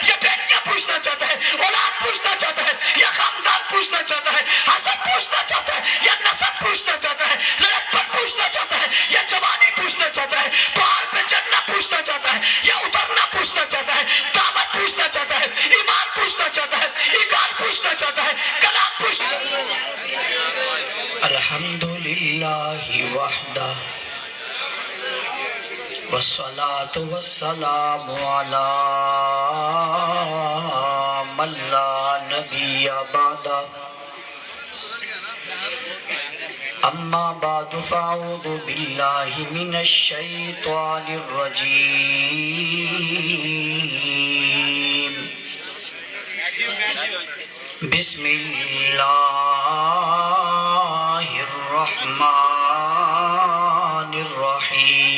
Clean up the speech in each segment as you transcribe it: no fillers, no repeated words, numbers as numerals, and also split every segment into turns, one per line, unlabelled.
یا بیٹیاں پوچھنا چاہتا ہے، اولاد پوچھنا چاہتا ہے، یا خاندان پوچھنا چاہتا ہے، حسد پوچھنا چاہتا ہے، یا نسب پوچھنا چاہتا ہے، لڑکپن پوچھنا چاہتا ہے، یا جوانی پوچھنا چاہتا ہے، پہاڑ پہ چڑھنا پوچھنا چاہتا ہے، یا اترنا پوچھنا چاہتا ہے، دعوت پوچھنا چاہتا ہے، ایمان پوچھنا چاہتا ہے، ایمان پوچھنا چاہتا ہے، کلام پوچھنا چاہتا ہے۔ الحمدللہ وحدہ والصلاة والسلام على من لا نبی بعد اما بعد فاعوذ باللہ من الشیطان الرجیم بسم اللہ الرحمن الرحیم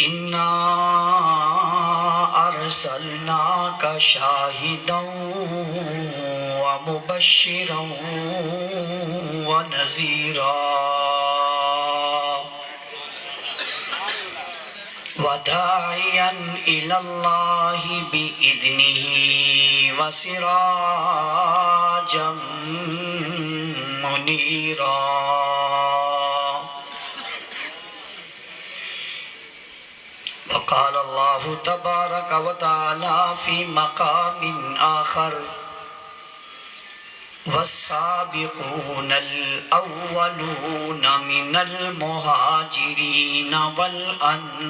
اِنَّا أَرْسَلْنَاكَ شَاهِدًا وَمُبَشِّرًا وَنَذِيرًا وَدَاعِيًا إِلَى اللَّهِ بِإِذْنِهِ وَسِرَاجًا مُنِيرًا وقال اللہ تبارک و تعالی فی مقام آخر والسابقون الأولون من المهاجرين والأنصار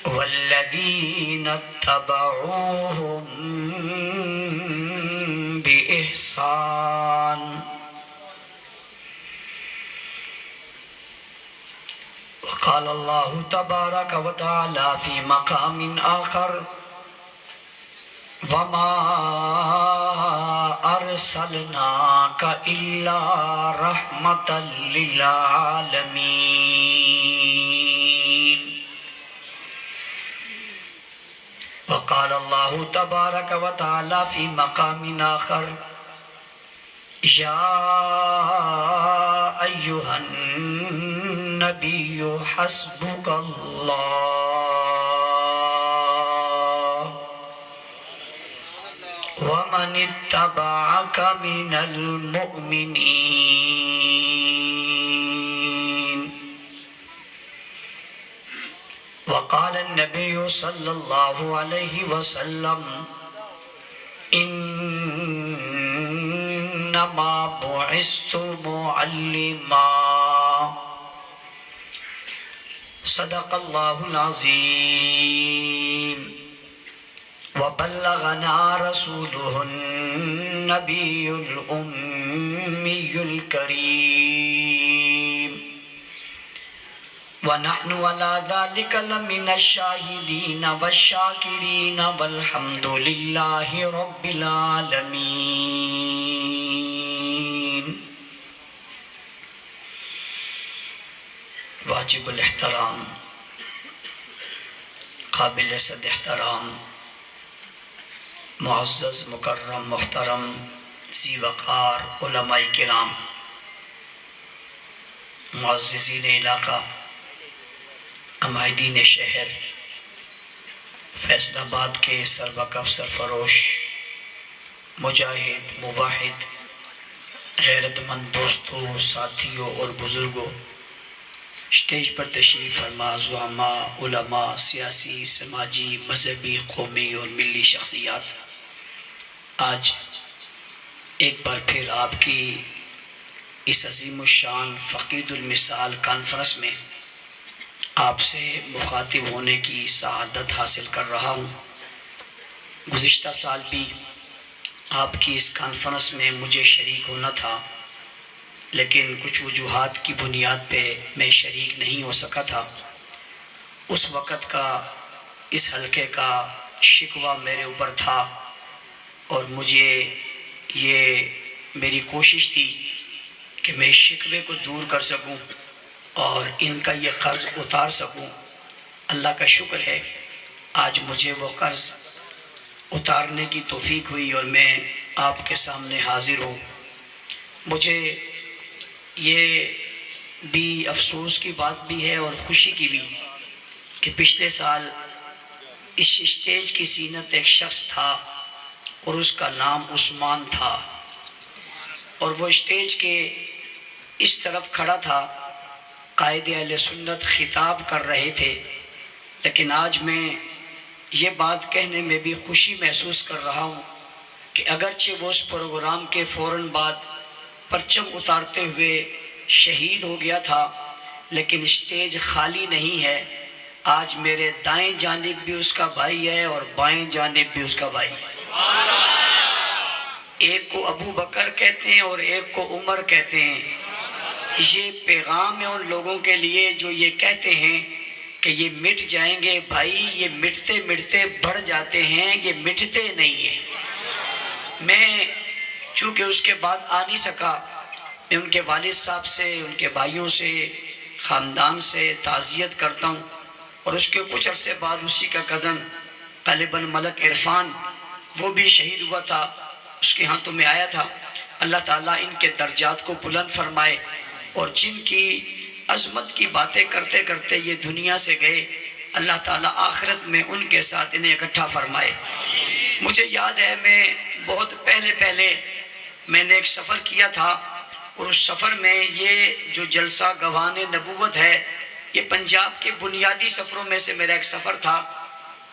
والذين اتبعوهم بإحسان وقال اللہ تبارک و تعالی فی مقام آخر وما ارسلناک الا رحمتا للعالمین وقال اللہ تبارک و تعالی فی مقام آخر یا ایہا النبی حسبک اللہ ومن اتبعک من المؤمنین وقال النبی صلی اللہ علیہ وسلم انما بعثت معلما صدق اللہ العظیم وبلغنا رسوله النبی الأمی الکریم ونحن على ذلك لمن الشاهدين والشاكرين والحمد لله رب العالمين واجب الاحترام قابل صد احترام معزز مکرم محترم ذی وقار علماء کرام معززین علاقہ عمائدین شہر فیصل آباد کے سربکف سرفروش مجاہد مباحد غیرت مند دوستوں ساتھیوں اور بزرگوں اسٹیج پر تشریف فرما زعماء علماء سیاسی سماجی مذہبی قومی اور ملی شخصیات آج ایک بار پھر آپ کی اس عظیم الشان فقید المثال کانفرنس میں آپ سے مخاطب ہونے کی سعادت حاصل کر رہا ہوں۔ گزشتہ سال بھی آپ کی اس کانفرنس میں مجھے شریک ہونا تھا، لیکن کچھ وجوہات کی بنیاد پہ میں شریک نہیں ہو سکا تھا۔ اس وقت کا اس حلقے کا شکوہ میرے اوپر تھا اور مجھے یہ میری کوشش تھی کہ میں شکوے کو دور کر سکوں اور ان کا یہ قرض اتار سکوں۔ اللہ کا شکر ہے آج مجھے وہ قرض اتارنے کی توفیق ہوئی اور میں آپ کے سامنے حاضر ہوں۔ مجھے یہ بھی افسوس کی بات بھی ہے اور خوشی کی بھی کہ پچھلے سال اس اسٹیج کی زینت ایک شخص تھا اور اس کا نام عثمان تھا، اور وہ اسٹیج کے اس طرف کھڑا تھا، قائد اہل سنت خطاب کر رہے تھے، لیکن آج میں یہ بات کہنے میں بھی خوشی محسوس کر رہا ہوں کہ اگرچہ وہ اس پروگرام کے فوراً بعد پرچم اتارتے ہوئے شہید ہو گیا تھا، لیکن اسٹیج خالی نہیں ہے۔ آج میرے دائیں جانب بھی اس کا بھائی ہے اور بائیں جانب بھی اس کا بھائی ہے۔ ایک کو ابو بکر کہتے ہیں اور ایک کو عمر کہتے ہیں۔ یہ پیغام ہے ان لوگوں کے لیے جو یہ کہتے ہیں کہ یہ مٹ جائیں گے۔ بھائی، یہ مٹتے مٹتے بڑھ جاتے ہیں، یہ مٹتے نہیں ہیں۔ میں چونکہ اس کے بعد آ نہیں سکا، میں ان کے والد صاحب سے، ان کے بھائیوں سے، خاندان سے تعزیت کرتا ہوں، اور اس کے کچھ عرصے بعد اسی کا کزن غالباً ملک عرفان وہ بھی شہید ہوا تھا، اس کے ہاتھوں میں آیا تھا۔ اللہ تعالیٰ ان کے درجات کو بلند فرمائے، اور جن کی عظمت کی باتیں کرتے کرتے یہ دنیا سے گئے، اللہ تعالیٰ آخرت میں ان کے ساتھ انہیں اکٹھا فرمائے۔ مجھے یاد ہے میں بہت پہلے میں نے ایک سفر کیا تھا، اور اس سفر میں یہ جو جلسہ گواہان نبوت ہے، یہ پنجاب کے بنیادی سفروں میں سے میرا ایک سفر تھا۔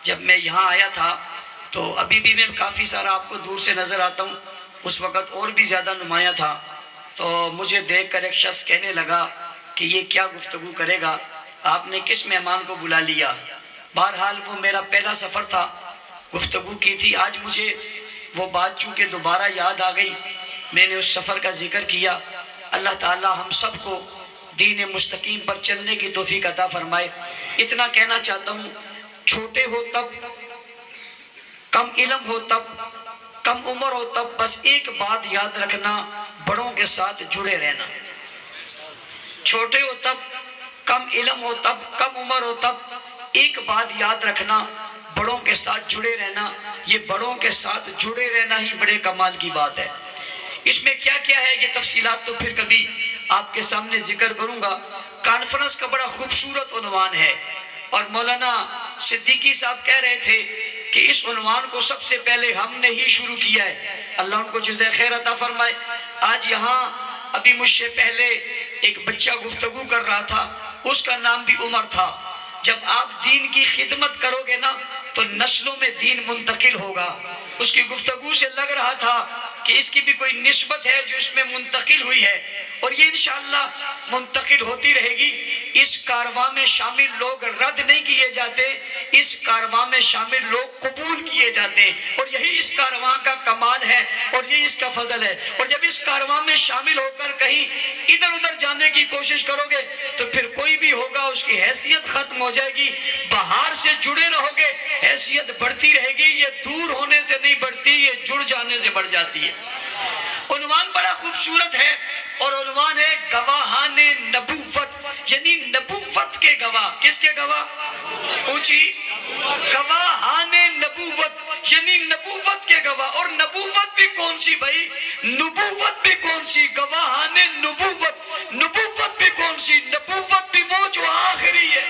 جب میں یہاں آیا تھا تو ابھی بھی میں کافی سارا آپ کو دور سے نظر آتا ہوں، اس وقت اور بھی زیادہ نمایاں تھا۔ تو مجھے دیکھ کر ایک شخص کہنے لگا کہ یہ کیا گفتگو کرے گا، آپ نے کس مہمان کو بلا لیا؟ بہرحال وہ میرا پہلا سفر تھا، گفتگو کی تھی۔ آج مجھے وہ بات چونکہ دوبارہ یاد آ گئی، میں نے اس سفر کا ذکر کیا۔ اللہ تعالی ہم سب کو دین مستقیم پر چلنے کی توفیق عطا فرمائے۔ اتنا کہنا چاہتا ہوں، چھوٹے ہو تب، کم علم ہو تب، کم عمر ہو تب، بس ایک بات یاد رکھنا، بڑوں کے ساتھ جڑے رہنا۔ چھوٹے ہو تب، کم علم ہو تب، کم عمر ہو تب، ایک بات یاد رکھنا، بڑوں کے ساتھ جڑے رہنا۔ یہ بڑوں کے ساتھ جڑے رہنا ہی بڑے کمال کی بات ہے۔ اس میں کیا کیا ہے یہ تفصیلات تو پھر کبھی آپ کے سامنے ذکر کروں گا۔ کانفرنس کا بڑا خوبصورت عنوان ہے، اور مولانا صدیقی صاحب کہہ رہے تھے کہ اس عنوان کو سب سے پہلے ہم نے ہی شروع کیا ہے، اللہ ان کو جزائے خیر عطا فرمائے۔ آج یہاں ابھی مجھ سے پہلے ایک بچہ گفتگو کر رہا تھا، اس کا نام بھی عمر تھا۔ جب آپ دین کی خدمت کرو گے نا تو نسلوں میں دین منتقل ہوگا۔ اس کی گفتگو سے لگ رہا تھا کہ اس کی بھی کوئی نسبت ہے جو اس میں منتقل ہوئی ہے، اور یہ انشاءاللہ منتقل ہوتی رہے گی۔ اس کارواں میں شامل لوگ رد نہیں کیے جاتے، اس کارواں میں شامل لوگ قبول کیے جاتے ہیں، اور یہی اس کارواں کا کمال ہے اور یہی اس کا فضل ہے۔ اور جب اس کارواں میں شامل ہو کر کہیں ادھر ادھر جانے کی کوشش کرو گے تو پھر کوئی بھی ہوگا اس کی حیثیت ختم ہو جائے گی۔ بہار سے جڑے رہو گے حیثیت بڑھتی رہے گی، یہ دور ہونے سے نہیں بڑھتی، یہ جڑ جانے سے بڑھ جاتی ہے۔ عنوان بڑا خوبصورت ہے، اور عنوان ہے گواہان نبوت، یعنی نبوت کے گواہ۔ کس کے گواہ؟ اونچی، گواہان نبوت یعنی نبوت کے گواہ۔ اور نبوت بھی کون سی بھائی؟ نبوت بھی کون سی؟ گواہان نبوت۔ نبوت بھی کون سی؟ نبوت بھی وہ جو آخری ہے،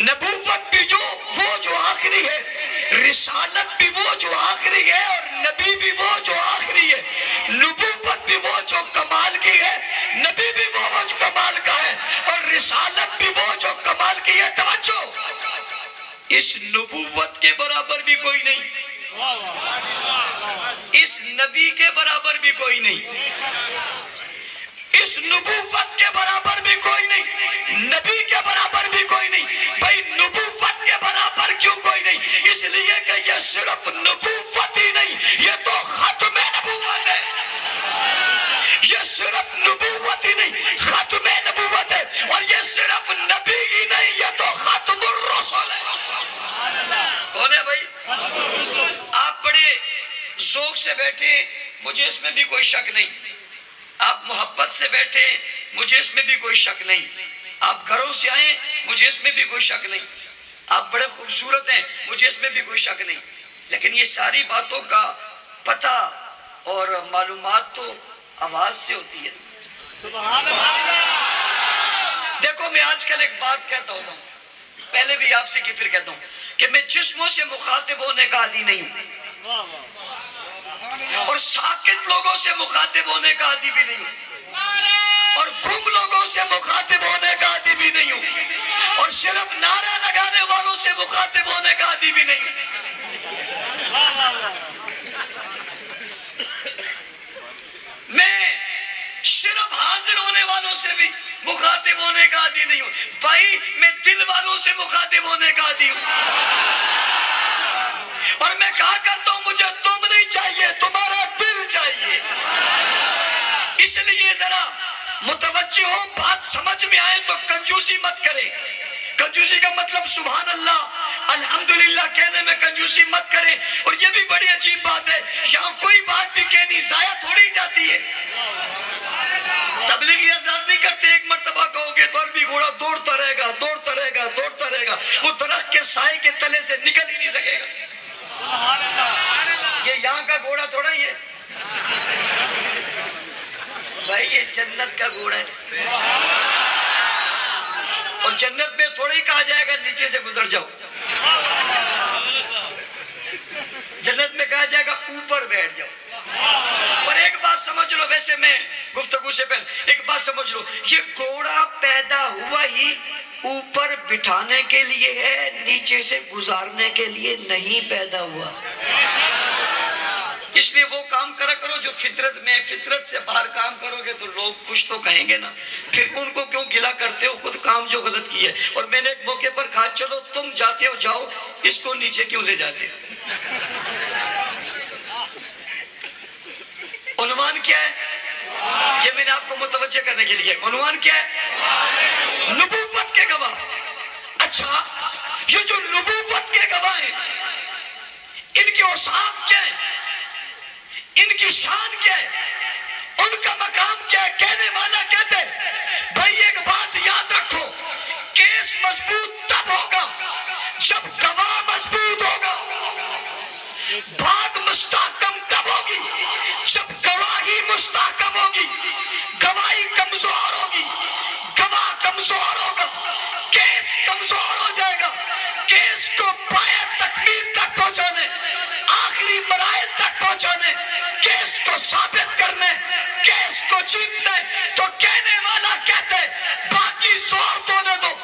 نبوت بھی وہ جو آخری ہے، رسالت بھی وہ جو آخری ہے، اور نبی بھی وہ جو آخری ہے۔ نبوت بھی وہ جو کمال کی ہے، نبی بھی وہ جو کمال کا ہے، اور رسالت بھی وہ جو کمال کی ہے۔ توجہ، اس نبوت کے برابر بھی کوئی نہیں، اس نبی کے برابر بھی کوئی نہیں، اس نبوت کے برابر بھی کوئی نہیں، نبی کے برابر بھی کوئی نہیں۔ بھائی نبوت کے برابر کیوں کوئی نہیں؟ اس لیے کہ یہ صرف نبوت ہی نہیں، یہ تو ختم نبوت ہے۔ یہ صرف نبوت ہی نہیں، ختم نبوت ہے، اور یہ صرف نبی ہی نہیں، یہ تو ختم الرسل ہے۔ کون ہے بھائی؟ آپ بڑے ذوق سے بیٹھے، مجھے اس میں بھی کوئی شک نہیں۔ آپ محبت سے بیٹھے، مجھے اس میں بھی کوئی شک نہیں۔ آپ گھروں سے آئیں، مجھے اس میں بھی کوئی شک نہیں۔ آپ بڑے خوبصورت ہیں، مجھے اس میں بھی کوئی شک نہیں۔ لیکن یہ ساری باتوں کا پتہ اور معلومات تو آواز سے ہوتی ہے۔
سبحان اللہ۔
دیکھو میں آج کل ایک بات کہتا ہوں، پہلے بھی آپ سے کی پھر کہتا ہوں کہ میں جسموں سے مخاطب ہونے کا عادی نہیں ہوں، اور ساکت لوگوں سے مخاطب ہونے کا عادی بھی نہیں ہوں، اور گم لوگوں سے مخاطب ہونے کا عادی بھی نہیں ہوں، اور صرف نعرہ لگانے والوں سے مخاطب ہونے کا عادی بھی نہیں ہوں۔ میں صرف حاضر ہونے والوں سے بھی مخاطب ہونے کا عادی نہیں ہوں بھائی، میں دل والوں سے مخاطب ہونے کا عادی ہوں، اور میں کہا کرتا ہوں مجھے تم نہیں چاہیے، تمہارا دل چاہیے۔ اس لیے ذرا متوجہ ہو، بات سمجھ میں آئے تو کنجوسی مت کریں۔ کنجوسی کا مطلب سبحان اللہ الحمدللہ کہنے میں کنجوسی مت کریں۔ اور یہ بھی بڑی عجیب بات ہے، یہاں کوئی بات بھی کہنی ضائع تھوڑی جاتی ہے۔ تبلیغی آزاد نہیں کرتے، ایک مرتبہ کہو گے تو عربی گھوڑا دوڑتا رہے گا، دوڑتا رہے گا، دوڑتا رہے گا، وہ درخت کے سائے کے تلے سے نکل ہی نہیں سکے گا۔ یہ یہاں کا گھوڑا تھوڑا ہی ہے بھائی، یہ جنت کا گھوڑا ہے، اور جنت میں تھوڑا ہی کہا جائے گا نیچے سے گزر جاؤ، جنت میں کہا جائے گا اوپر بیٹھ جاؤ۔ پر ایک بات سمجھ لو، ویسے میں گفتگو سے پہلے ایک بات سمجھ لو، یہ گھوڑا پیدا ہوا ہی اوپر بٹھانے کے لیے ہے، نیچے سے گزارنے کے لیے نہیں پیدا ہوا۔ اس لیے وہ کام کرا کرو جو فطرت میں، فطرت سے باہر کام کرو گے تو لوگ کچھ تو کہیں گے نا، پھر ان کو کیوں گلا کرتے ہو خود کام جو غلط کی ہے۔ اور میں نے ایک موقع پر کہا چلو تم جاتے ہو جاؤ، اس کو نیچے کیوں لے جاتے ہو؟ عنوان کیا ہے؟ یہ میں نے آپ کو متوجہ کرنے کے لیے، عنوان کیا ہے؟ نبوت کے گواہ۔ اچھا یہ جو نبوت کے گواہ ہیں، ان کے اوصاف کیا ہیں؟ ان کی شان کیا ہے؟ ان کا مقام کیا ہے؟ کہنے والا کہتے ہیں بھائی ایک بات یاد رکھو، کیس مضبوط تب ہوگا جب گواہ مضبوط ہوگا، بات مستحکم تب ہوگی جب گواہی مستحکم ہوگی۔ گواہی کمزور ہوگی، گواہ کمزور ہوگا، کیس کمزور ہو جائے گا۔ کیس کو پایہ تکمیل تک پہنچانے، آخری مراحل تک پہنچانے، کیس کو ثابت کرنے، کیس کو جیتنے، تو کہنے والا کہتے باقی زور تونے دو،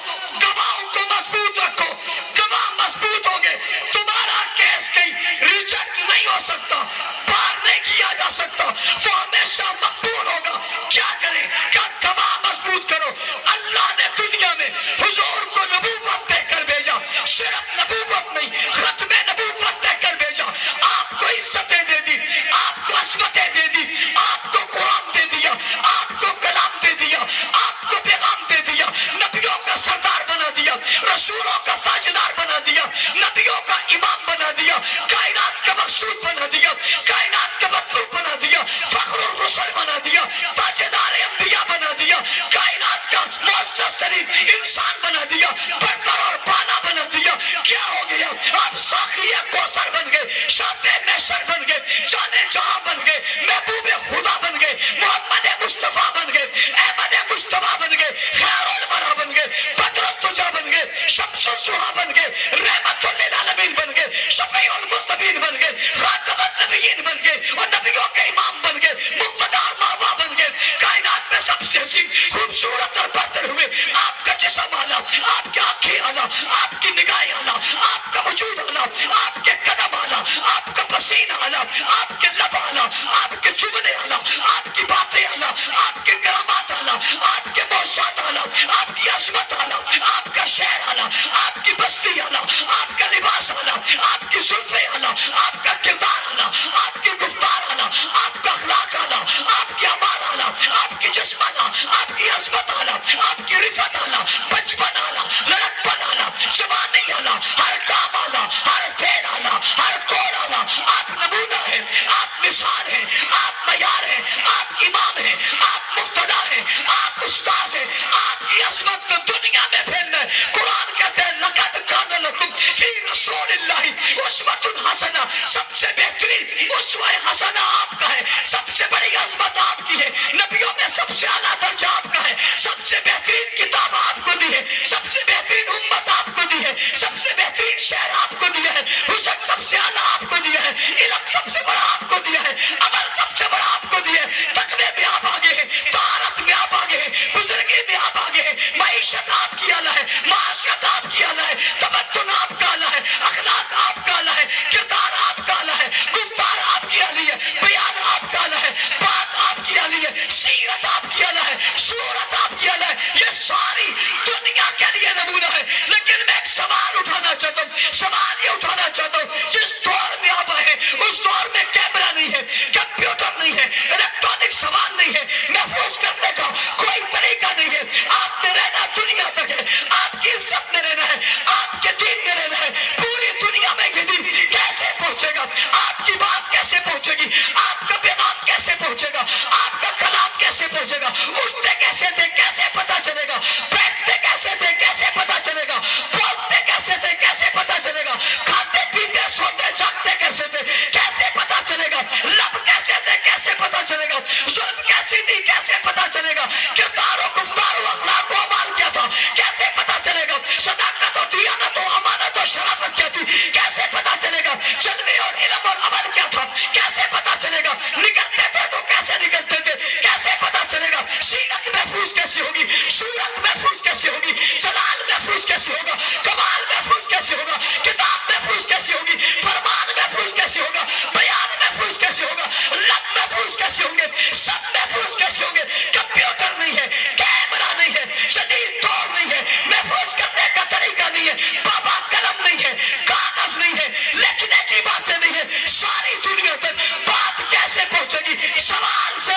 گواہوں کو مضبوط رکھو۔ گواہ مضبوط ہوگے، تمہارا کیس کہیں ریجیکٹ نہیں ہو سکتا، پار نہیں کیا جا سکتا، وہ ہمیشہ مقبول ہوگا۔ کیا کریں؟ کیا گواہ مضبوط کرو۔ اللہ نے دنیا میں حضور کو نبوت دے کر بھیجا، صرف نبوت نہیں ختم نبوت دے کر بھیجا۔ آپ کو عزتیں دے دی، آپ کو عظمتیں دے دی، آپ کو قرآن دے دیا، آپ کو کلام دے دیا، آپ کو پیغام دے دیا، نبیوں کا سردار بنا دیا، رسولوں کا تاجدار بنا دیا، نبیوں کا امام بنا دیا، کائنات کا مقصود بنا دیا، کائنات کا مطلوب بنا دیا، فخر الرسل بنا دیا، تاجدار انبیاء بنا دیا، کائنات کا معزز ترین انسان بنا دیا، برتر اور بالا بنا دیا۔ کیا ہو گیا؟ آپ ساقی کوثر بن گئے، شافع محشر بن گئے، جانے جہاں بن گئے، محبوب خدا بن گئے، محمد مصطفیٰ بن گئے، احمد مصطفیٰ بن گئے، خیر الورا بن گئے، بدر الدجا بن گئے، شمس الضحیٰ بن گئے، رحمت للعالمین بن گئے، شفیع المذنبین بن گئے، خاتم النبیین بن گئے، اور نبیوں کے امام بن گئے، مقتدی اور ماوا بن گئے۔ کائنات میں سب سے حسین، خوبصورت اور بہتر ہوئے۔ آپ کا جسم آلہ، آپ کی آنکھیں آلہ، آپ کی نگاہیں آلہ، آپ کا وجود آلہ، آپ کے قدم آلہ، آپ کا پسینہ آلہ، آپ کے لب آلہ، آپ کے جملے آلہ، آپ کی باتیں آلہ، آپ کے کرامات آلہ، آپ کے موضوعات آلہ، آپ کی عظمت آلہ، آپ کا شعر آلہ، آپ کی بستی آلہ، آپ کا لباس آلہ، آپ کی زلفیں آلہ، آپ کا کردار آلہ، آپ کی گفتار آلہ، آپ کا اخلاق آلہ، آپ کی اعمال آلہ، آپ کی جسم آلہ، آپ کی عظمت آلہ، آپ کی رفت آلہ، بچپن آلہ، لڑکپن آلہ، جوانی آلہ، ہر کام آلہ، ہر فعل آلہ، ہر قول آلہ۔ آپ نمونہ ہیں، آپ مثال ہیں، آپ معیار ہیں، آپ امام ہیں، آپ مقتدی ہیں، آپ استاذ ہیں۔ آپ کی عظمت کو دنیا میں پھیلنا ہے۔ قرآن کہتے ہیں لَقَدْ كَانَ لَكُمْ فِي رسول اللہ اسوۃ حسنہ، سب سے بہترین اسوہ حسنہ آپ کا ہے، سب سے بڑی عظمت آپ کی ہے، نبیوں میں سب سے اعلیٰ درجہ آپ کا ہے، سب سے بہترین کتاب آپ کو دی ہے، سب سے بہترین امت آپ کو دی ہے، سب سے بہترین شہر آپ کو دیا ہے، حسن سب سے اعلیٰ آپ کو دیا ہے، علم سب سے بڑا آپ کو دیا ہے، عمل سب سے بڑا آپ کو دیا ہے، تقوی میں آپ آگے ہیں، طہارت میں آپ آگے ہیں، بزرگی میں آپ آگے ہیں، معیشت آپ کی اعلیٰ ہے، معاشرت آپ کی اعلیٰ ہے، تمدن آپ کا اعلیٰ ہے، اخلاق آپ کا اعلیٰ ہے، کردار آپ کا اعلیٰ ہے، گفتار آپ کی اعلیٰ ہے، بیان آپ کا اعلیٰ ہے، بات آپ کی اعلیٰ ہے، سیرت آپ کی اعلیٰ ہے، صورت آپ کی اعلیٰ ہے، یہ ساری دنیا کے لیے نمونہ ہے۔ لیکن میں ایک سوال اٹھانا چاہتا ہوں، سوال یہ اٹھانا چاہتا ہوں، جس دور میں آپ آئے اس دور میں کیمرہ نہیں ہے، کمپیوٹر نہیں ہے، الیکٹرانک سامان نہیں ہے، محفوظ کرنے کا کوئی طریقہ نہیں ہے، آپ نے رہنا دنیا تک ہے، آپ کی عزت میں رہنا ہے، آپ کے دین میں رہنا ہے، پوری دنیا میں یہ دین کیسے پہنچے گا، آپ کی بات کیسے پہنچے گی، آپ کا پیغام کیسے پہنچے گا، آپ کا کلام کیسے پہنچے گا، اٹھتے کیسے تھے کیسے پتا چلے گا، بیٹھتے کیسے تھے کیسے پتا چلے گا، بولتے کیسے تھے کیسے پتا چلے گا، کھاتے پیتے سوتے جاگتے کیسے تھے کیسے پتا چلے گا، لب کیسے تھے کیسے پتا چلے گا، زلف کیسی تھی کیسے پتا چلے گا، کردار و گفتار و اخلاق و اعمال کیا تھا کیسے پتا چلے گا، صداقت و دیانت و امانت و شرافت کیا تھی کیسے پتا چلے گا، جلوے اور علم اور عمل کیا تھا کیسے پتا چلے گا، نکلتے تھے تو کیسے نکلتے تھے کیسے پتا چلے گا، سیرت محفوظ کیسے ہوگی، صورت محفوظ کیسے ہوگی، جلال محفوظ کیسے ہوگا، کمال محفوظ کیسے ہوگا، کتاب محفوظ کیسے ہوگی، فرمان محفوظ کیسے ہوگا، بیان محفوظ کیسے ہوگا، لب محفوظ کیسے ہوں گے، سب محفوظ کیسے ہوں گے، کمپیوٹر نہیں ہے، کیمرہ نہیں ہے، جدید دور نہیں ہے، محفوظ کرنے کا طریقہ نہیں ہے، بابا قلم نہیں ہے، کاغذ نہیں ہے، لکھنے کی باتیں نہیں ہے، ساری دنیا تک بات کیسے پہنچے گی، سوال سے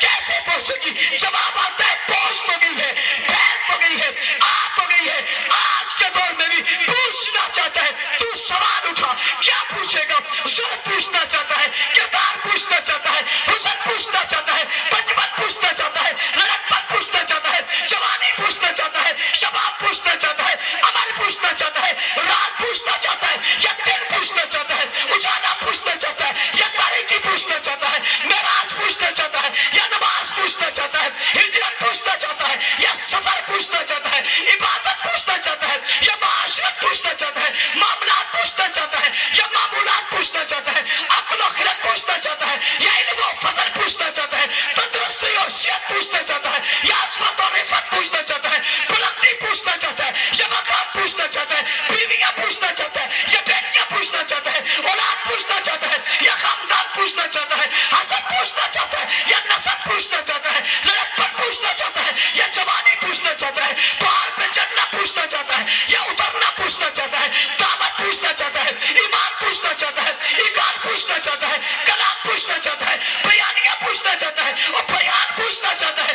کیسے پہنچے گی، جواب آتا ہے پہنچ تو گئی ہے، پھیل تو گئی ہے، آ تو گئی ہے، آج کے دور میں بھی پوچھنا چاہتا ہے، تو سوال اٹھا، کیا پوچھے گا، ظلم پوچھنا چاہتا ہے، کردار پوچھنا چاہتا ہے، حسن پوچھنا چاہتا ہے، بچپن پوچھنا چاہتا ہے، لڑکپن پوچھنا چاہتا ہے، جوانی پوچھنا چاہتا ہے، شباب پوچھنا چاہتا ہے، عمل پوچھنا چاہتا ہے، رات پوچھنا چاہتا ہے یا دن پوچھنا چاہتا ہے، اجالا پوچھنا چاہتا ہے یا تاریکی پوچھنا چاہتا ہے، معراج پوچھنا چاہتا ہے یا نماز پوچھنا چاہتا ہے، ہجرت پوچھنا چاہتا ہے یا سفر پوچھنا چاہتا ہے، عبادت پوچھنا چاہتا ہے یا معاشرت پوچھنا چاہتا ہے، معاملات پوچھنا چاہتا ہے یا معمولات پوچھنا چاہتا ہے، عقل و خرد پوچھنا چاہتا ہے یا علم و فضل پوچھنا چاہتا ہے، تندرستی اور صحت پوچھنا چاہتا ہے یا عظمت اور عفت پوچھنا چاہتا ہے، بلندی پوچھنا چاہتا ہے یا مقام پوچھنا چاہتا ہے، بیویاں پوچھنا چاہتا ہے یا بیٹیاں پوچھنا چاہتا ہے، اولاد پوچھنا چاہتا ہے یا خاندان پوچھنا چاہتا ہے، حسب پوچھنا چاہتا ہے یا نسب پوچھنا چاہتا ہے، لڑکپن پوچھنا چاہتا ہے یا جوانی پوچھنا چاہتا ہے، پہاڑ پہ چڑھنا پوچھنا چاہتا ہے یا اترنا پوچھنا چاہتا ہے، دعوت پوچھنا چاہتا ہے، ایمان پوچھنا چاہتا ہے، ایمان پوچھنا چاہتا ہے، کلام پوچھنا چاہتا ہے، بیانیہ پوچھنا چاہتا ہے اور بیان پوچھنا چاہتا ہے،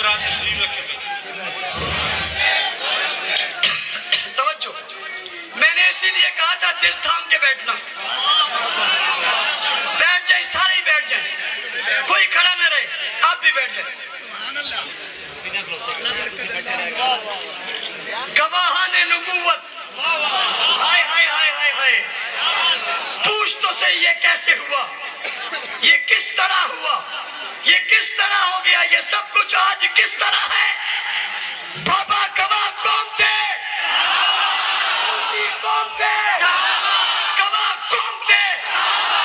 حضرات تشریف رکھیں.
توجہ، میں نے اسی لیے کہا تھا دل تھام کے بیٹھنا. بیٹھ جائیں، سارے ہی بیٹھ جائیں، کوئی کھڑا نہ رہے، آپ بھی بیٹھ جائیں. گواہان نبوت، ہائے ہائے ہائے ہائے ہائے، پوچھ تو صحیح یہ کیسے ہوا، یہ کس طرح ہوا، یہ کس طرح ہو گیا، یہ سب کچھ آج کس طرح ہے. بابا گواہ کون تھے، کون تھے، گواہ کون تھے،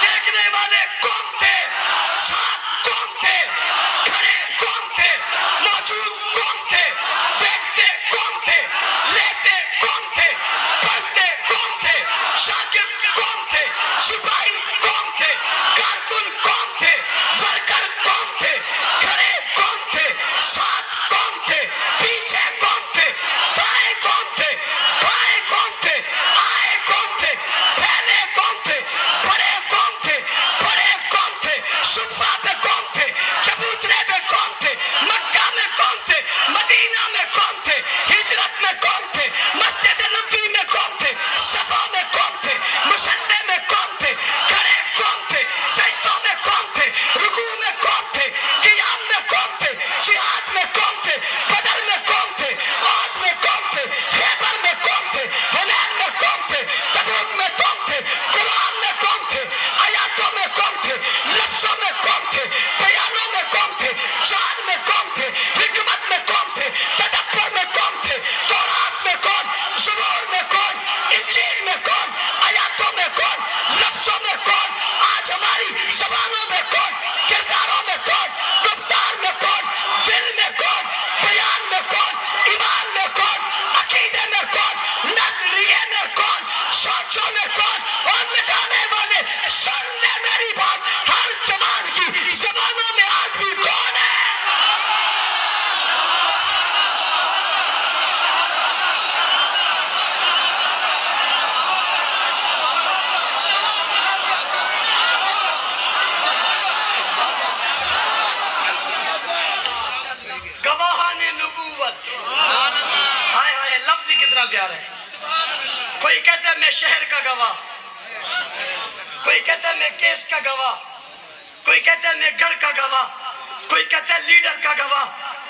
دیکھنے والے کون تھے، ساتھ کون تھے، کھڑے کون تھے، موجود کون تھے، دیکھتے کون تھے، لیتے کون تھے، پڑھتے کون تھے، شاگرد کون تھے، سپاہی کون تھے، کارکن کون تھے، ورکر کون تھے، کھڑے کون تھے، ساتھ کون تھے، پیچھے کون تھے، دائیں کون تھے، بائیں کون تھے، آئے کون تھے، پہلے کون تھے، بڑے کون تھے، بڑے کون تھے، صفا پہ کون تھے، چبوترے پہ کون تھے، مکہ میں کون تھے، مدینہ میں کون تھے، ہجرت میں کون تھے، مسجد نبوی میں کون تھے، صفا میں کون تھے، مصلی میں کون تھے، کھڑے کون تھے، سجدوں میں کون تھے، رکوع میں کون تھے، قیام میں کون تھے، جہاد میں کون تھے، بدر میں کون تھے، احد میں کون تھے، خیبر میں کون تھے، حنین میں کون تھے، تبوک میں کون تھے، قرآن میں کون تھے، آیاتوں میں کون تھے، لفظوں میں کون تھے، بیانوں میں کون تھے، چاند میں کون تھے، حکمت میں کون تھے، تدبر میں کون تھے، تورات میں کون، زبور میں کون، انجیل میں کون، آیاتوں میں کون، لفظوں میں کون، آج ہماری زبانوں میں کون، کرداروں میں کون، گفتار میں کون، دل میں کون، بیان میں کون، ایمان میں کون، عقیدے میں کون، نظریے میں کون، سوچوں میں کون، اور مٹانے والے سن لے میری بات، ہر جوان کی زبانوں میں آج بھی کون ہے. گواہان نبوت، ہائے ہائے، لفظ ہی کتنا پیارا ہے. کوئی کہتا ہے میں شہر کا گواہ، کوئی کہتا ہے میں کیس کا گواہ، کوئی کہتا ہے میں گھر کا گواہ، کوئی کہتا ہے لیڈر کا گواہ،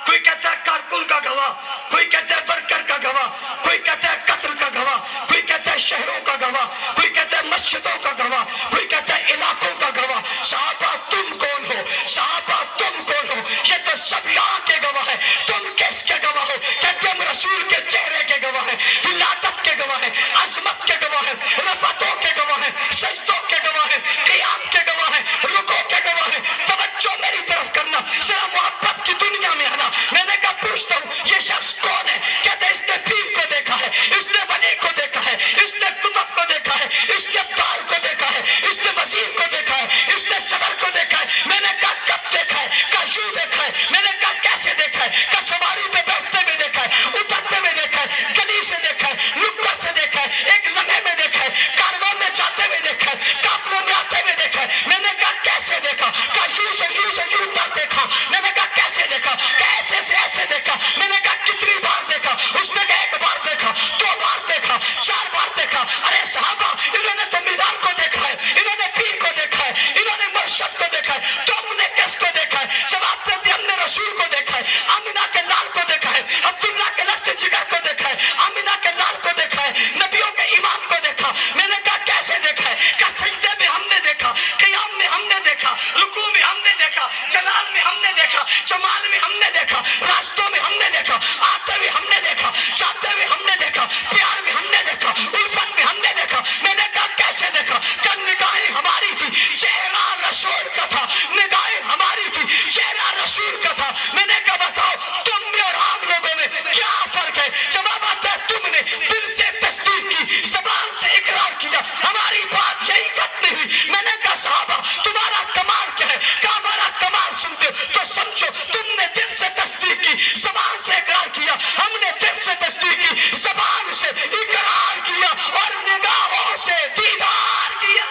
کوئی کہتا ہے کارکن کا گواہ، کوئی کہتا ہے ورکر کا گواہ، کوئی کہتا ہے قتل کا گواہ، کوئی کہتا ہے شہروں کا گواہ، کوئی کہتا ہے مسجدوں کا گواہ، کوئی کہتا ہے علاقوں کا گواہ. صحابہ تم کون ہو، صحابہ تم کون ہو، یہ تو سب یہاں کے گواہ ہیں. تم کس کے گواہ ہو؟ کہتے ہم رسول کے چہرے کے گواہ ہیں، ولادت کے گواہ ہیں، عظمت کے گواہ ہیں، رفعتوں کے گواہ ہیں، سجدوں کے گواہ ہیں، قیام کے گواہ ہیں، رکوع کے گواہ ہیں. توجہ میری طرف کرنا، ذرا محبت کی دنیا میں آنا. میں نے کہا پوچھتا ہوں یہ شخص کون ہے؟ کہتے اس نے پیر کو دیکھا ہے، اس نے ولی کو دیکھا ہے، اس نے کتب کو دیکھا ہے، اس نے ابدال کو دیکھا ہے، اس نے وزیر کو دیکھا ہے، اس نے صدر کو دیکھا ہے. میں نے کہا کب دیکھا ہے؟ کہا یوں دیکھا ہے. میں نے کہا کیسے دیکھا ہے؟ کہا سواری پہ بیٹھتے ہوئے دیکھا ہے، اترتے ہوئے دیکھا ہے، گلی سے دیکھا ہے، نکڑ سے دیکھا ہے، ایک لمحے میں دیکھا ہے، کاروان میں جاتے ہوئے دیکھا ہے، قافلوں میں آتے ہوئے دیکھا ہے. میں نے کہا کیسے دیکھا؟ کہا یوں سے یوں تک دیکھا. میں نے کہا کیسے دیکھا؟ کہ ایسے سے ایسے دیکھا. میں نے کہا کتنی بار دیکھا؟ اس نے کہا ایک بار دیکھا، دو بار دیکھا، چار بار دیکھا. ارے صحابہ انہوں نے تو میزان کو دیکھا ہے، انہوں نے پیر کو دیکھا ہے، انہوں نے مرشد کو دیکھا ہے. تم نے کس کو دیکھا ہے؟ جواب دیتے ہم نے رسول کو دیکھا ہے، آمینہ کے لال کو دیکھا ہے، عبداللہ کے لخت جگر کو دیکھا ہے، آمینہ کے لال کو دیکھا ہے، نبیوں کے امام کو دیکھا. میں نے کہا کیسے دیکھا ہے؟ کہ سجدے میں ہم نے دیکھا، قیام میں ہم نے دیکھا، رکوع میں ہم نے دیکھا، جلال میں ہم نے دیکھا، جمال میں ہم نے دیکھا، راستوں میں ہم نے دیکھا، آتے ہوئے ہم نے دیکھا، جاتے ہوئے ہم نے دیکھا، پیار میں ہم نے دیکھا، الفت میں ہم نے دیکھا. میں نے کہا کیسے دیکھا؟ کہ نگاہیں ہماری تھی، چہرہ رسول کا تھا، نگاہیں ہماری تھی، چہرہ رسول کا تھا. میں نے کہا بتاؤ تم میں اور عام لوگوں میں کیا فرق ہے؟ جواب آتا ہے تم نے دل سے تصدیق کی، زبان سے اقرار کیا، ہماری بات یہی ختم نہیں ہوئی. میں نے کہا صحابہ تمہارا کمال کیا ہے؟ کہ ہمارا کمال سنتے ہو تو سمجھو تم نے دل سے تصدیق کی، زبان سے اقرار کیا، ہم نے دل سے تصدیق کی، زبان سے اقرار کیا اور نگاہوں سے دیدار کیا.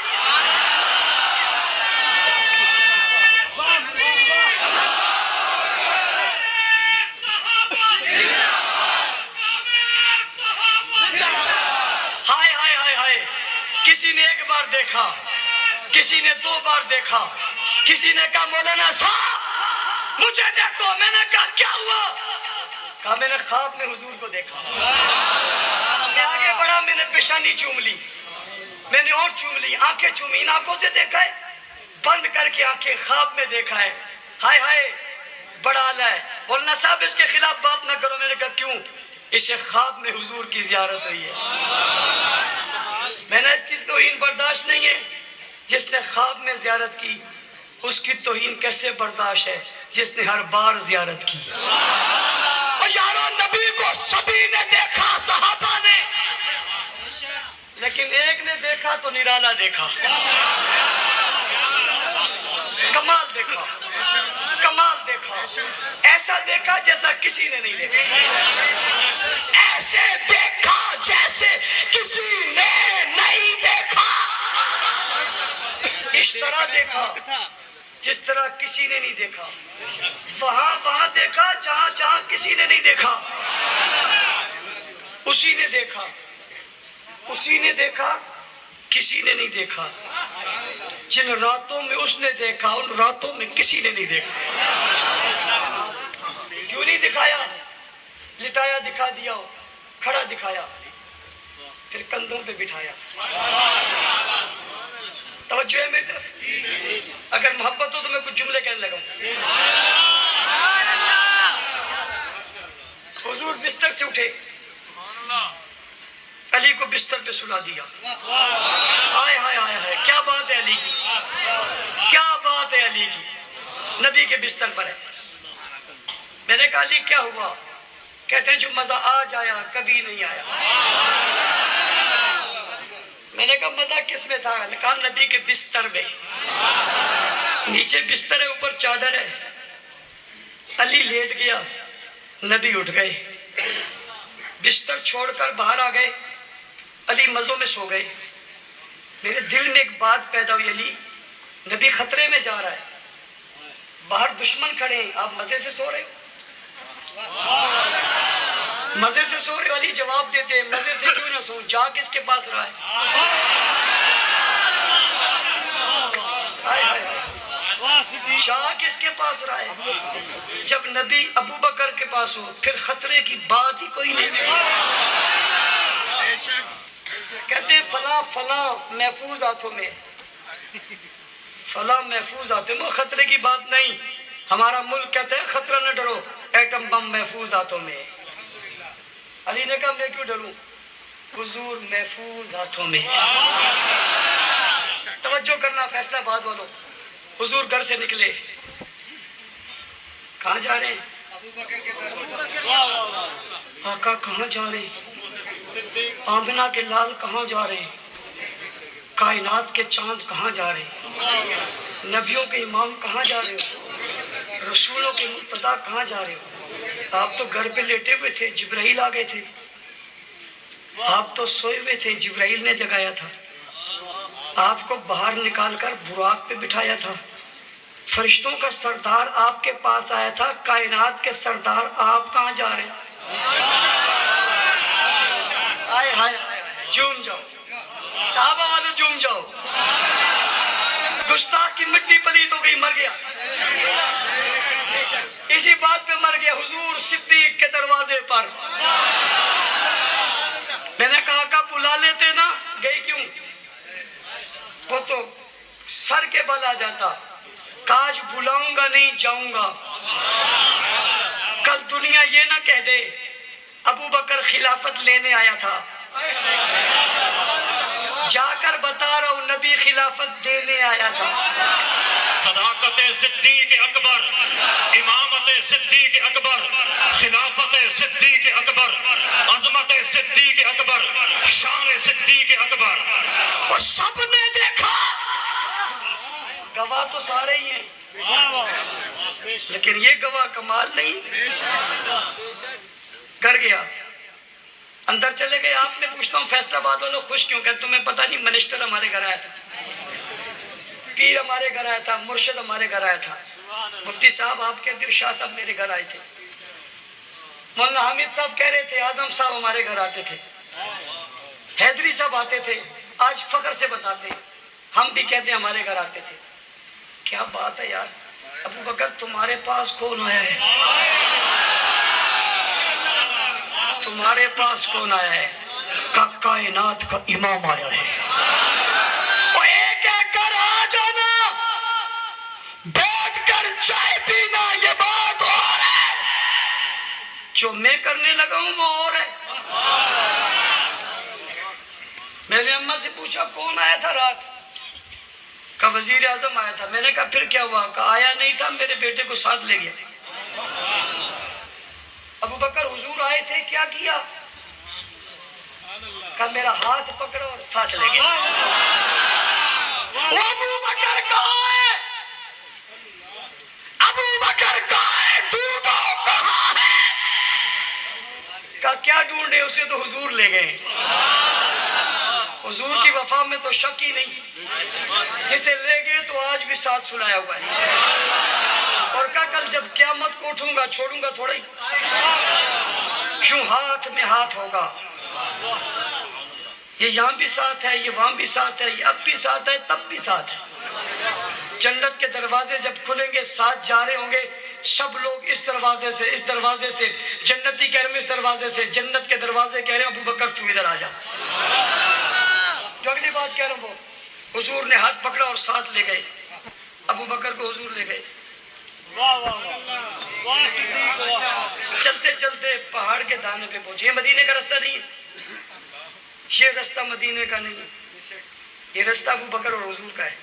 دیکھا, کسی نے 2 بار دیکھا. کسی نے کہا مولانا صاحب مجھے دیکھو. میں نے کہا کیا ہوا؟ کہا میں نے خواب میں حضور کو دیکھا. آگے بڑھا, میں نے پیشانی چوم لی, میں نے اور چوم لی, آنکھیں چومی. ان آنکھوں سے دیکھا ہے, بند کر کے آنکھیں, خواب میں دیکھا ہے. ہائے ہائے بڑا اعلیٰ ہے. مولانا صاحب اس کے خلاف بات نہ کرو. میں نے کہا کیوں؟ اسے خواب میں حضور کی زیارت ہوئی ہے. میں نے اس کی توہین برداشت نہیں ہے. جس نے خواب میں زیارت کی اس کی توہین کیسے برداشت ہے جس نے ہر بار زیارت کی؟ اور یارو نبی کو سبھی نے دیکھا, صحابہ نے, لیکن ایک نے دیکھا تو نرالا دیکھا, کمال دیکھا, کمال دیکھا, ایسا دیکھا جیسا کسی نے نہیں دیکھا, ایسے دیکھا جیسے کسی نے نہیں دیکھا, اس طرح دیکھا جس طرح کسی نے نہیں دیکھا, وہاں دیکھا جہاں کسی نے نہیں دیکھا. اسی نے دیکھا, اسی نے دیکھا, کسی نے نہیں دیکھا. جن راتوں میں اس نے دیکھا ان راتوں میں کسی نے نہیں دیکھا. کیوں نہیں دکھایا؟ لٹایا دکھا دیا, کھڑا دکھایا, پھر کندھوں پہ بٹھایا. توجہ ہے میری طرف؟ اگر محبت ہو تو میں کچھ جملے کہنے لگا ہوں. حضور بستر سے اٹھے, علی کو بستر پہ سلا دیا. ہائے ہائے ہائے ہائے, کیا بات ہے علی کی, کیا بات ہے علی کی, نبی کے بستر پر ہے. میں نے کہا علی کیا ہوا؟ کہتے ہیں جو مزہ آج آیا کبھی نہیں آیا. میں نے کہا مزہ کس میں تھا؟ کہا نبی کے بستر میں. نیچے بستر ہے, اوپر چادر ہے. علی لیٹ گیا, نبی اٹھ گئے, بستر چھوڑ کر باہر آ گئے. علی مزوں میں سو گئے. میرے دل میں ایک بات پیدا ہوئی, علی نبی خطرے میں جا رہا ہے, باہر دشمن کھڑے ہیں, آپ مزے سے سو رہے ہو, مزے سے سو رہے ہو. علی جواب دیتے ہیں مزے سے کیوں نہ سو, جا کس کے پاس رہا ہے؟ جا کس کے پاس رہا ہے؟ جب نبی ابو بکر کے پاس ہو پھر خطرے کی بات ہی کوئی نہیں. کہتے ہیں فلاں فلاں محفوظ ہاتھوں میں, فلاں محفوظ ہاتھوں میں, خطرے کی بات نہیں. ہمارا ملک کہتا ہے خطرہ نہ ڈرو, ایٹم بم محفوظ ہاتھوں میں. علی نے کہا میں کیوں ڈروں, حضور محفوظ ہاتھوں میں. توجہ کرنا فیصلہ باد والوں. حضور گھر سے نکلے, کہاں جا رہے ہیں؟ آقا کہاں جا رہے ہیں؟ آمنہ کے لال کہاں جا رہے ہیں؟ کائنات کے چاند کہاں جا رہے ہیں؟ نبیوں کے امام کہاں جا رہے ہو؟ رسولوں کے مقتدیٰ کہاں جا رہے ہو؟ آپ تو گھر پہ لیٹے ہوئے تھے, جبرائیل آ گئے تھے. آپ تو سوئے ہوئے تھے, جبرائیل نے جگایا تھا. آپ کو باہر نکال کر براق پہ بٹھایا تھا. فرشتوں کا سردار آپ کے پاس آیا تھا, کائنات کے سردار آپ کہاں جا رہے ہیں؟ ہائے ہائے جھوم جاؤ, صحابہ والوں جھوم جاؤ. گستاخ کی مٹی پلید ہو گئی, مر گیا, اسی بات پہ مر گیا. حضور صدیق کے دروازے پر. میں نے کہا کہ بلا لیتے نا, گئی کیوں؟ وہ تو سر کے بل آ جاتا. کاج بلاؤں گا نہیں جاؤں گا. کل دنیا یہ نہ کہہ دے ابو بکر خلافت لینے آیا تھا, جا کر بتا رہا ہوں نبی خلافت دینے آیا تھا.
صداقت صدیق اکبر, امامت صدیق اکبر, خلافت صدیق اکبر, عظمت صدیق اکبر, شان صدیق اکبر.
اور سب نے دیکھا. گواہ تو سارے ہی ہیں, لیکن یہ گواہ کمال نہیں. کر گیا, اندر چلے گئے. آپ میں پوچھتا ہوں فیصلہ آباد والوں خوش کیوں؟ کہ تمہیں پتہ نہیں منسٹر ہمارے گھر آیا تھا, پیر ہمارے گھر آیا تھا, مرشد ہمارے گھر آیا تھا, مفتی صاحب آپ کہتے ہو شاہ صاحب میرے گھر آئے تھے, مولانا حامد صاحب کہہ رہے تھے اعظم صاحب ہمارے گھر آتے تھے, حیدری صاحب آتے تھے. آج فخر سے بتاتے ہیں ہم بھی کہتے ہیں ہمارے گھر آتے تھے. کیا بات ہے یار, ابو بکر تمہارے پاس کون آیا ہے؟ تمہارے پاس کون آیا ہے؟ کائنات کا امام آیا ہے. وہ ایک ایک کر آ جانا, بیٹھ کر چائے پینا, یہ بات اور ہے. جو میں کرنے لگا ہوں وہ اور ہے. میں نے اماں سے پوچھا کون آیا تھا رات؟ کہا وزیر اعظم آیا تھا. میں نے کہا پھر کیا ہوا؟ کہا آیا نہیں تھا, میرے بیٹے کو ساتھ لے گیا. ابو بکر حضور آئے تھے, کیا کیا؟ کہا میرا ہاتھ پکڑا اور ساتھ لے گیا. ابو بکر کہاں ہے؟ ابو بکر کہاں ہے؟ ڈھونڈو کہاں ہے؟ کہا کیا ڈھونڈے, اسے تو حضور لے گئے. حضور کی وفا میں تو شک ہی نہیں, جسے لے گئے تو آج بھی ساتھ سلایا ہوا ہے. اور کہا کل جب قیامت کو اٹھوں گا چھوڑوں گا تھوڑا ہی, کیوں ہاتھ میں ہاتھ ہوگا. یہ یہاں بھی ساتھ ہے, یہ وہاں بھی ساتھ ہے, یہ اب بھی ساتھ ہے, تب بھی ساتھ ہے. جنت کے دروازے جب کھلیں گے ساتھ جا رہے ہوں گے سب لوگ, اس دروازے سے اس دروازے سے. جنتی کہہ رہے ہیں اس دروازے سے, جنت کے دروازے کہہ رہے ہیں ابو بکر تو ادھر آ جا. جو اگلی بات کہہ رہا ہوں وہ حضور نے ہاتھ پکڑا اور ساتھ لے گئے. ابو بکر کو حضور لے گئے. چلتے چلتے پہاڑ کے دانے پہ پہنچے. یہ مدینے کا رستہ نہیں ہے, یہ رستہ مدینے کا نہیں ہے, یہ رستہ ابو بکر اور حضور کا ہے.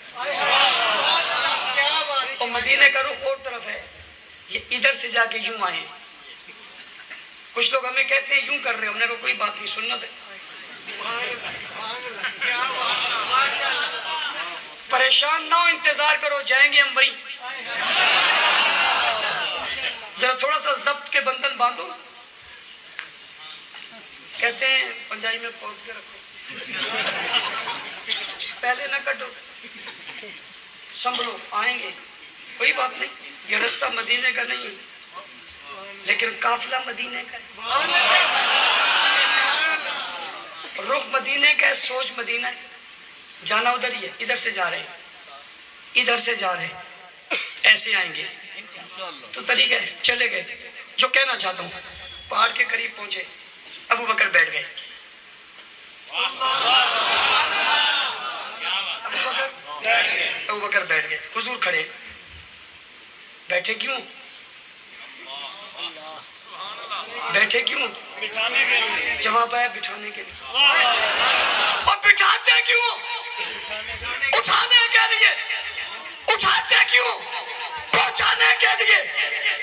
اور مدینے کا رخ اور طرف ہے, یہ ادھر سے جا کے یوں آئے. کچھ لوگ ہمیں کہتے ہیں یوں کر رہے, ہم نے کہا کوئی بات نہیں, سنت ہے. پریشان نہ ہو, انتظار کرو, جائیں گے ہم وہیں. ذرا تھوڑا سا ضبط کے بندھن باندھو. کہتے ہیں پنجائی میں پہنچ کے رکھو, پہلے نہ کٹو, سنبھلو, آئیں گے, کوئی بات نہیں. یہ رستہ مدینے کا نہیں ہے لیکن قافلہ مدینے کا ہے, رخ مدینے کا ہے, سوچ مدینہ ہے. جانا ادھر ہی ہے, ادھر سے جا رہے ہیں, ادھر سے جا رہے ہیں, ایسے آئیں گے تو طریقہ ہے. چلے گئے. جو کہنا چاہتا ہوں, پہاڑ کے قریب پہنچے, ابو بکر بیٹھ گئے. ابو بکر بیٹھ گئے, حضور کھڑے. بیٹھے کیوں؟ بیٹھے کیوں؟ جواب آیا بٹھانے کے لیے. اور بٹھاتے کیوں؟ اٹھانے کے لیے. اٹھاتے کیوں؟ پہنچانے کے لیے.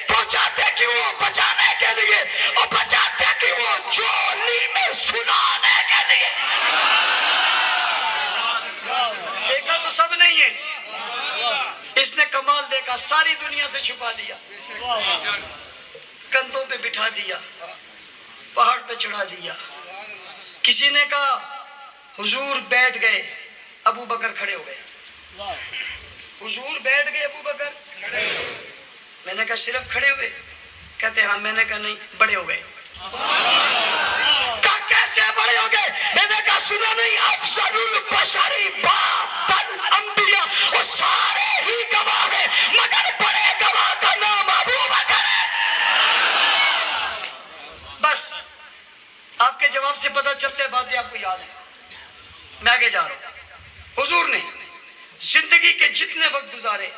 پہنچاتے کیوں؟ بچانے کے لیے. اور بچاتے کیوں؟ چولی میں سنانے کے لیے. دیکھا تو سب نہیں ہے, اس نے کمال دیکھا, ساری دنیا سے چھپا لیا, کندھوں پہ بٹھا دیا, پہاڑ پہ چڑھا دیا. کسی نے کہا حضور بیٹھ گئے, ابو بکر کھڑے ہو گئے. حضور بیٹھ گئے, ابو بکر. میں نے کہا صرف کھڑے ہوئے؟ کہتے ہاں. میں نے کہا نہیں, بڑے ہو گئے. کہا کیسے بڑے ہو گئے؟ میں نے کہا سنا نہیں, افضل البشری بعد الانبیاء, وہ سارے ہی گواہ ہیں مگر بڑے گواہ کا نام ابو بکر ہے. بس آپ کے جواب سے پتہ چلتے باتیں آپ کو یاد ہیں. میں آگے جا رہا ہوں. حضور نے زندگی کے جتنے وقت گزارے,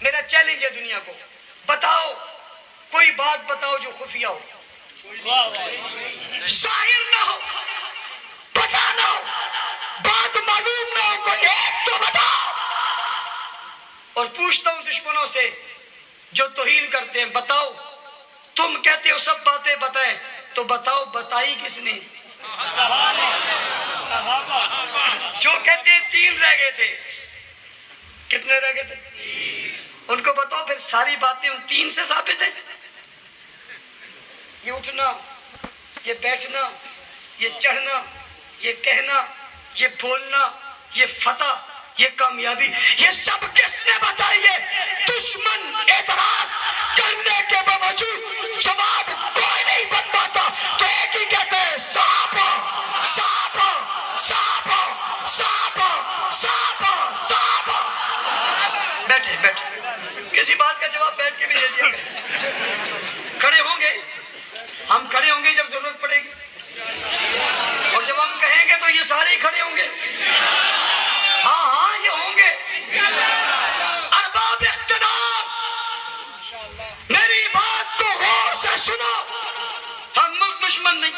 میرا چیلنج ہے دنیا کو, بتاؤ کوئی بات بتاؤ جو خفیہ ہو, ظاہر نہ ہو, پتہ نہ ہو, بات معلوم نہ ہو, کوئی ایک تو بتاؤ. اور پوچھتا ہوں دشمنوں سے جو توہین کرتے ہیں, بتاؤ تم کہتے ہو سب باتیں بتائیں, تو بتاؤ بتائی کس نے؟ جو کہتے ہیں 3 رہ گئے تھے, کتنے رہ گئے تھے؟ ان کو بتاؤ پھر ساری باتیں ان 3 سے ثابت ہیں. یہ اٹھنا, یہ بیٹھنا, یہ چڑھنا, یہ کہنا, یہ بولنا, یہ فتح, یہ کامیابی, یہ سب کس نے بتائی ہے؟ دشمن اعتراض کرنے کے باوجود جواب کوئی نہیں بن پاتا, تو ایک ہی کہتے ہیں سانپ سانپ سانپ سانپ سانپ سانپ. ہم کھڑے ہوں گے جب ضرورت پڑے گی، اور جب ہم کہیں گے تو یہ سارے ہی کھڑے ہوں گے. ہاں ہاں یہ ہوں گے. ارباب اقتدار میری بات کو غور سے سنو. ہم ملک دشمن نہیں،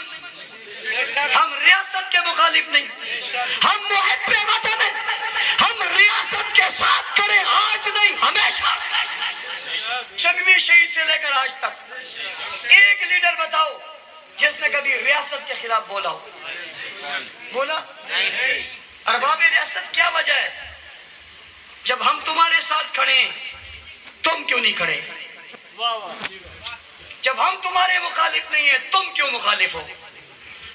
ہم ریاست کے مخالف نہیں، ہم محب وطن ہیں. ہم ریاست کے ساتھ کریں آج نہیں ہمیشہ. جنگوی شہید سے لے کر آج تک ایک لیڈر بتاؤ جس نے کبھی ریاست کے خلاف بولا ہو؟ بولا؟ ارباب ریاست کیا وجہ ہے؟ جب ہم تمہارے ساتھ کھڑے ہیں تم کیوں نہیں کھڑے؟ جب ہم تمہارے مخالف نہیں ہیں تم کیوں مخالف ہو؟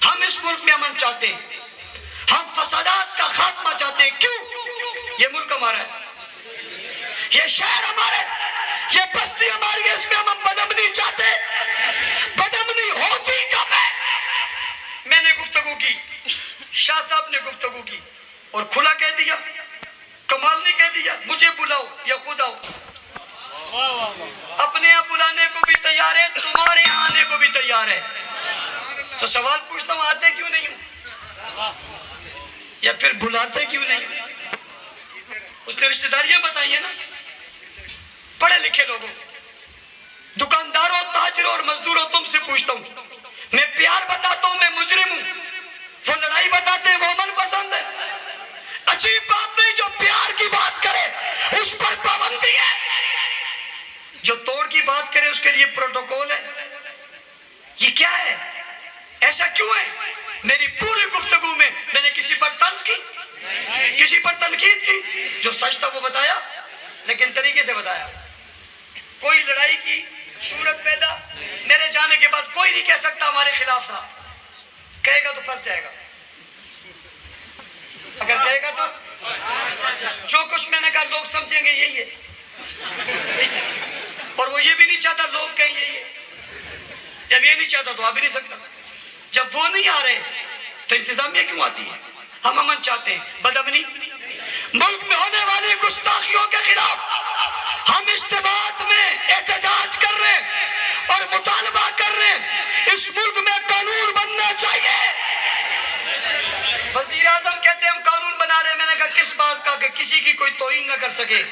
ہم اس ملک میں امن چاہتے ہیں، ہم فسادات کا خاتمہ چاہتے ہیں. کیوں؟ یہ ملک ہمارا ہے، یہ شہر ہمارا ہے، یہ بستی ہماری ہے. اس میں ہم بدامنی چاہتے. بدامنی ہوتی کب ہے؟ میں نے گفتگو کی، شاہ صاحب نے گفتگو کی اور کھلا کہہ دیا، کمال نے کہہ دیا مجھے بلاؤ یا خود آؤ. اپنے یہاں بلانے کو بھی تیار ہے، تمہارے یہاں آنے کو بھی تیار ہے. تو سوال پوچھتا ہوں آتے کیوں نہیں ہوں یا پھر بلاتے کیوں نہیں؟ اس نے رشتہ داریاں بتائی ہیں نا. پڑھے لکھے لوگوں، دکانداروں، تاجروں اور مزدوروں، تم سے پوچھتا ہوں، میں پیار بتاتا ہوں میں مجرم ہوں، وہ لڑائی بتاتے ہیں وہ امن پسند ہے. عجیب بات نہیں، جو پیار کی بات کرے اس پر پابندی ہے، جو توڑ کی بات کرے اس کے لیے پروٹوکول ہے. یہ کیا ہے؟ ایسا کیوں ہے؟ میری پوری گفتگو میں نے کسی پر طنز کی، کسی پر تنقید کی؟ جو سچ تھا وہ بتایا، لیکن طریقے سے بتایا. کوئی لڑائی کی صورت پیدا میرے جانے کے بعد کوئی نہیں کہہ سکتا ہمارے خلاف تھا. کہے گا تو پھنس جائے گا. اگر کہے گا تو جو کچھ میں نے کہا لوگ سمجھیں گے یہی ہے، اور وہ یہ بھی نہیں چاہتا لوگ کہیں یہی ہے. جب یہ نہیں چاہتا تو آ بھی نہیں سکتا. جب وہ نہیں آ رہے تو انتظامیہ کیوں آتی ہے؟ ہم امن چاہتے ہیں، بدامنی. ملک میں ہونے والی گستاخیوں کے خلاف ہم اجتماعات میں احتجاج کر رہے ہیں اور مطالبہ کر رہے ہیں. اس ملک میں قانون بننا چاہیے. وزیر اعظم کہتے ہیں ہم قانون بنا رہے ہیں. میں نے کہا کس بات کا؟ کہ کسی کی کوئی توہین نہ کر سکے.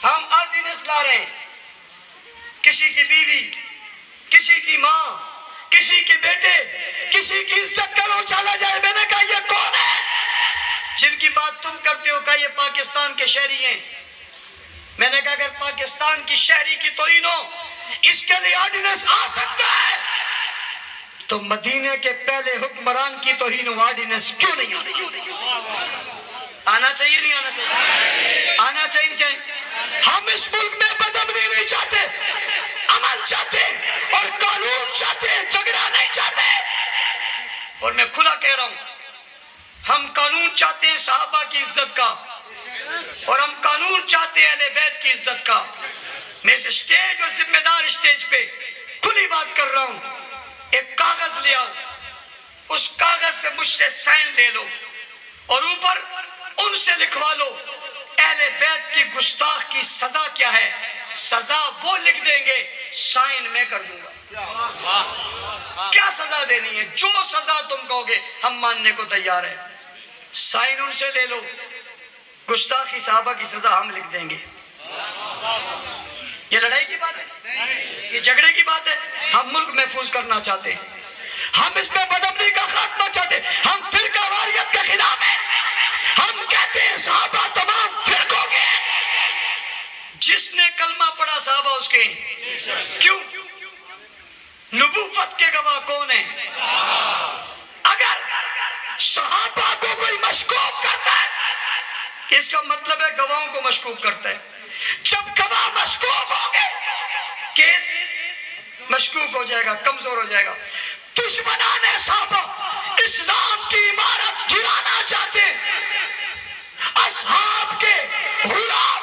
ہم آرڈیننس لا رہے ہیں، کسی کی بیوی، کسی کی ماں، کسی کے بیٹے، کسی کی عزت کا اچھالا جائے. میں نے کہا یہ کون ہے جن کی بات تم کرتے ہو؟ کہا یہ پاکستان کے شہری ہیں. میں نے کہا اگر پاکستان کی شہری کی توہین ہو اس کے لیے آرڈیننس آ سکتا ہے تو مدینے کے پہلے حکمران کی توہین ہو آرڈیننس کیوں نہیں آنا چاہیے؟ نہیں آنا چاہیے؟ آنا چاہیے. ہم اس ملک میں بدامنی نہیں چاہتے، امن چاہتے اور قانون چاہتے، جھگڑا نہیں چاہتے. اور میں کھلا کہہ رہا ہوں ہم قانون چاہتے ہیں صحابہ کی عزت کا، اور ہم قانون چاہتے ہیں اہل بیت کی عزت کا. میں اس اسٹیج اور ذمہ دار اسٹیج پہ کھلی بات کر رہا ہوں. ایک کاغذ لے آؤ، اس کاغذ پہ مجھ سے سائن لے لو اور اوپر ان سے لکھوا لو اہل بیت کی گستاخ کی سزا کیا ہے. سزا وہ لکھ دیں گے، سائن میں کر دوں گا. کیا سزا دینی ہے؟ جو سزا تم کہو گے ہم ماننے کو تیار ہیں. سائن ان سے لے لو، گستاخی صحابہ کی سزا ہم لکھ دیں گے. یہ لڑائی کی بات ہے، یہ جھگڑے کی بات ہے. ہم ملک محفوظ کرنا چاہتے ہیں، ہم اس میں بدامنی کا خاتمہ چاہتے ہیں. ہم فرقہ واریت کے خلاف ہیں. ہم کہتے ہیں صحابہ تمام فرقوں کے، جس نے کلمہ پڑھا صحابہ اس کے. کیوں؟ نبوت کے گواہ کون ہیں؟ اگر صحابہ کو کوئی مشکوک کرتا ہے اس کا مطلب ہے گواہوں کو مشکوک کرتا ہے. جب گواہ مشکوک ہوں گے کیس مشکوک ہو جائے گا، کمزور ہو جائے گا. دشمنان صحابہ اسلام کی عمارت گرانا چاہتے ہیں، اصحاب کے غلام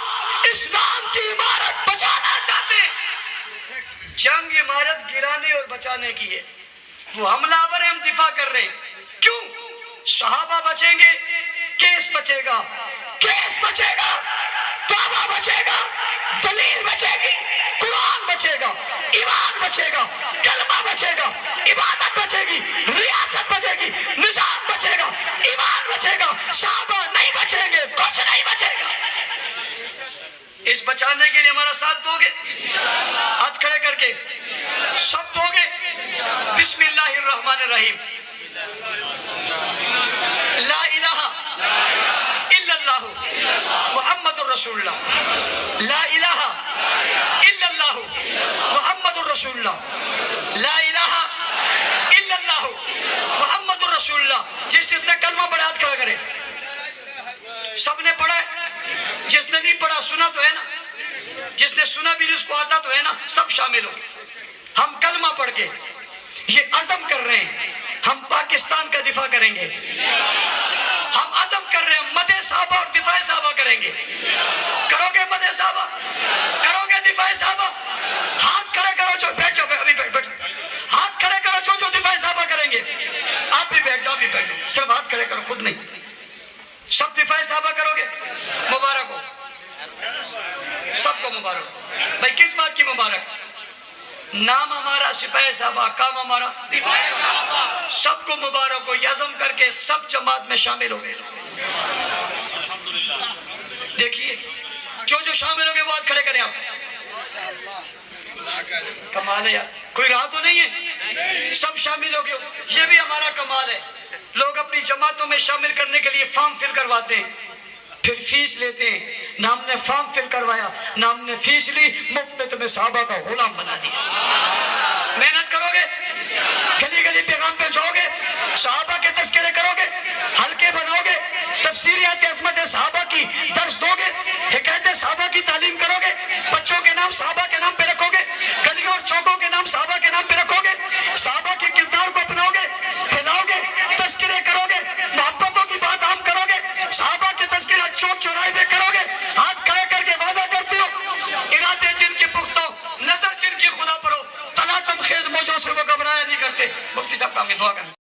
اسلام کی عمارت بچانا چاہتے ہیں. جنگ عمارت گرانے اور بچانے کی ہے. وہ حملہ آور ہے، ہم دفاع کر رہے ہیں. کیوں؟ صحابہ بچیں گے کیس بچے گا، کیس بچے گا، دعویٰ بچے گا، دلیل بچے گی، قرآن بچے گا، ایمان بچے گا، کلمہ بچے گا، عبادت بچے گی، ریاست بچے گی، نظام بچے گا، ایمان بچے گا، صحابہ نہیں بچیں گے، کچھ نہیں بچے گا۔ اس بچانے کے لیے ہمارا ساتھ دو گے؟ ہاتھ کھڑے کر کے سب دو گے؟ بسم اللہ الرحمن الرحیم۔ لا الہ الا اللہ محمد الرسول اللہ، لا الہ الا اللہ محمد الرسول اللہ، لا الہ الا اللہ محمد الرسول اللہ۔ جس نے کلمہ پڑھا ہاتھ کھڑا کرے۔ سب نے پڑھا ہے؟ جس نے نہیں پڑھا سنا تو ہے نا؟ جس نے سنا بھی نہیں اس کو آتا تو ہے نا؟ سب شامل ہو۔ ہم کلمہ پڑھ کے یہ عزم کر رہے ہیں ہم پاکستان کا دفاع کریں گے۔ ہم عزم کر رہے ہیں مدح صحابہ اور دفاع صحابہ کریں گے۔ کرو گے مدح صحابہ؟ کرو گے دفاع صحابہ؟ ہاتھ کھڑے کرو جو بیٹھ جاؤ، ابھی بیٹھ۔ ہاتھ کھڑے کرو جو دفاع صحابہ کریں گے۔ آپ بھی بیٹھ جاؤ، بھی بیٹھ جاؤ، صرف ہاتھ کھڑے کرو، خود نہیں۔ سب دفاع صحابہ کرو گے؟ مبارک ہو سب کو، مبارک۔ بھائی کس بات کی مبارک؟ نام ہمارا سپاہی صحابہ، کام ہمارا دفاع صحابہ۔ سب کو مبارک ہو، یہ عزم کر کے سب جماعت میں شامل ہو گئے۔ دیکھیے جو شامل ہو گئے وہ ہاتھ کھڑے کریں۔ آپ کمال ہے یار، کوئی راہ تو نہیں ہے؟ سب شامل ہو گئے، یہ بھی ہمارا کمال ہے۔ لوگ اپنی جماعتوں میں شامل کرنے کے لیے فارم فل کرواتے ہیں، پھر فیس لیتے ہیں۔ نہ ہم نے فارم فل کروایا، نہ ہم نے فیس لی، مفت میں تمہیں صحابہ کا غلام بنا دیا۔ محنت کرو گے، گلی گلی پیغام پہنچاؤ گے، صحابہ کے تذکرے کرو گے، حلقے بناؤ گے، تفسیریات عظمت صحابہ کی درس دو گے، حکایت صحابہ کی تعلیم کرو گے، بچوں کے نام صحابہ کے نام پہ رکھو گے، گلیوں اور چوکوں کے نام صحابہ کے نام پہ رکھو گے، صحابہ کے کردار کو اپناؤ گے، پھیلاؤ گے، تذکرے کرو گے، محبتوں کی بات عام کرو گے، صحابہ کے تذکرے چوک چوراہے پہ کرو گے۔ ہاتھ کھڑے کر کے وعدہ کرتے ہو، ارادے جن کے پختہ، نظر جن کی خدا پر ہو، تلاتم خیز موجوں سے وہ گھبرایا نہیں کرتے۔ مفتی صاحب کام کی دعا کریں۔